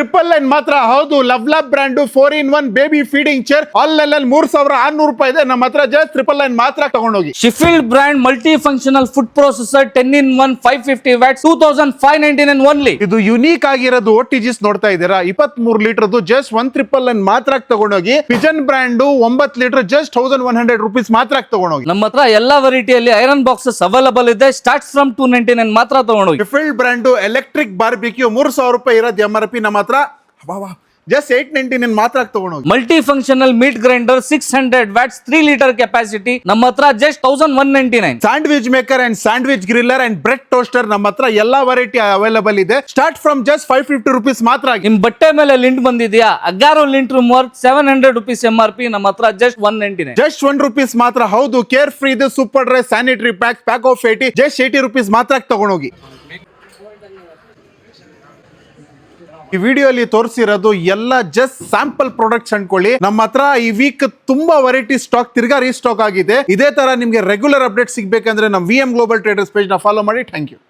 Triple line ಮಾತ್ರ ಹೌದು. LuvLap brand 4-in-1 baby feeding chair ಅಲ್ಲೆಲ್ಲ 3600 ರೂಪಾಯಿ ಇದೆ. ನಮ್ಮ ಹತ್ರ ಜಸ್ಟ್ ಟ್ರಿಪಲ್ ಲೈನ್ ಮಾತ್ರ ತಗೊಂಡೋಗಿ. Sheffield brand multi functional food processor 10-in-1 550 watt 2599 only. ಇದು ಯುನೀಕ್ ಆಗಿರೋದು OTGs ನೋಡ್ತಾ ಇದ್ದೀರಾ, 23 ಲೀಟರ್ದು ಜಸ್ಟ್ 1 ಟ್ರಿಪಲ್ ಲೈನ್ ಮಾತ್ರ ತಗೊಂಡೋಗಿ. Pigeon brand 9 litre just 1100 rupees ಮಾತ್ರ ತಗೊಂಡೋಗಿ. ನಮ್ಮ ಹತ್ರ ಎಲ್ಲಾ ವೆರೈಟಿಯಲ್ಲಿ ಐರನ್ ಬಾಕ್ಸಸ್ ಅವೈಲೇಬಲ್ ಇದೆ. ಸ್ಟಾರ್ಟ್ ಫ್ರಮ್ 299 ಮಾತ್ರ ತಗೊಂಡೋಗಿ. ಶಿಫೀಲ್ಡ್ ಬ್ರ್ಯಾಂಡ್ ಎಲೆಕ್ಟ್ರಿಕ್ ಬಾರ್ಬಿಕ್ಯೂ 3000 ರೂಪಾಯಿ ಇರೋದು MRP ನಮ್ಮ ಹತ್ರ ಜಸ್ಟ್ 899 ಮಾತ್ರ ತಗೊಂಡೋಗಿ. Multi functional meet grinder 600 watts 3 litre capacity ನಮ್ಮ ಹತ್ರ just 1199. Sandwich maker and sandwich ಗ್ರಿಲ್ಲರ್ and bread toaster ನಮ್ಮ ಹತ್ರ ಎಲ್ಲಾ ವೆರೈಟಿ ಅವೈಲೇಬಲ್ ಇದೆ. ಸ್ಟಾರ್ಟ್ ಫ್ರಮ್ ಜಸ್ಟ್ 550 ರೂಪೀಸ್ ಮಾತ್ರ. ನಿಮ್ ಬಟ್ಟೆ ಮೇಲೆ ಲಿಂಟ್ ಬಂದಿದ್ಯಾ, ಅಗಾರೋ ಲಿಂಟ್ ರಿಮೂವರ್ 700 ರೂಪೀಸ್ MRP ನಮ್ಮ ಹತ್ರ ಜಸ್ಟ್ 199. ಜಸ್ಟ್ 1 ರೂಪೀಸ್ ಮಾತ್ರ. ಹೌದು, ಕೇರ್ ಫ್ರೀ ಇದು super dry sanitary pack of 80 just 80 rupees ಮಾತ್ರ ತಗೊಂಡೋಗಿ. ಈ ವಿಡಿಯೋಲಿ ತೋರಿಸಿರೋದು ಎಲ್ಲ ಜಸ್ಟ್ ಸ್ಯಾಂಪಲ್ ಪ್ರಾಡಕ್ಟ್ಸ್ ಅನ್ಕೊಳ್ಳಿ. ನಮ್ಮ ಹತ್ರ ಈ ವೀಕ್ ತುಂಬಾ ವೆರೈಟಿ ಸ್ಟಾಕ್ ತಿರ್ಗಾ ರೀಸ್ಟಾಕ್ ಆಗಿದೆ. ಇದೇ ತರ ನಿಮ್ಗೆ ರೆಗ್ಯುಲರ್ ಅಪ್ಡೇಟ್ ಸಿಗ್ಬೇಕಂದ್ರೆ ನಮ್ಮ VM ಗ್ಲೋಬಲ್ ಟ್ರೇಡರ್ಸ್ ಪೇಜ್ ನ ಫಾಲೋ ಮಾಡಿ. Thank you.